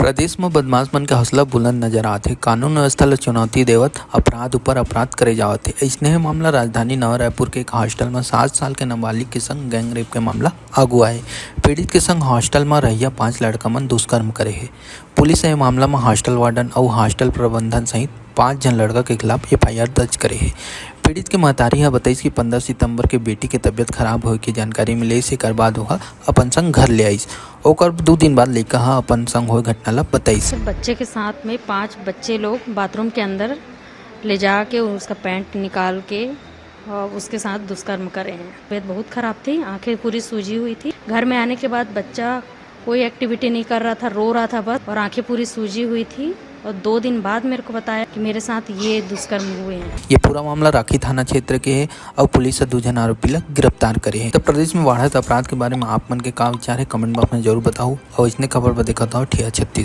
प्रदेश में बदमाश मन के हौसला बुलंद नजर आथे। कानून व्यवस्था ला चुनौती देवत अपराध ऊपर अपराध करे जावत है। अइसने मामला राजधानी नवा रायपुर के एक हॉस्टल में 7 साल के नाबालिग के संग गैंग रेप के मामला आगू आए। पीड़ित के संग हॉस्टल में रहिया 5 लड़का मन दुष्कर्म करे है। पुलिस ए मामला में हॉस्टल वार्डन और हॉस्टल प्रबंधन सहित 5 जन लड़का के खिलाफ FIR दर्ज करे है। पीड़ित के महतारी हा बताइस कि 15 सितंबर के बेटी के तबियत खराब होए की जानकारी मिले से कर बाद ओहा अपन संग घर ले आइस। ओकर 2 दिन बाद लइका हा अपन संग होए घटना ला बताइस। बच्चे के साथ में 5 बच्चे लोग बाथरूम के अंदर ले जाके उसका पैंट निकाल के और उसके साथ दुष्कर्म करे हैं। तबीयत बहुत खराब थी, आंखें पूरी सूजी हुई थी। घर में आने के बाद बच्चा कोई एक्टिविटी नहीं कर रहा था, रो रहा था बस, और आंखें पूरी सूजी हुई थी। और 2 दिन बाद मेरे को बताया कि मेरे साथ ये दुष्कर्म हुए हैं। ये पूरा मामला राखी थाना क्षेत्र के है और पुलिस 2 जन आरोपी ला गिरफ्तार करे है। तो प्रदेश में बढ़त अपराध के बारे में आप मन के का विचार है, कमेंट बॉक्स में जरूर बताओ। और इसने खबर पर देखा था ठिया 36।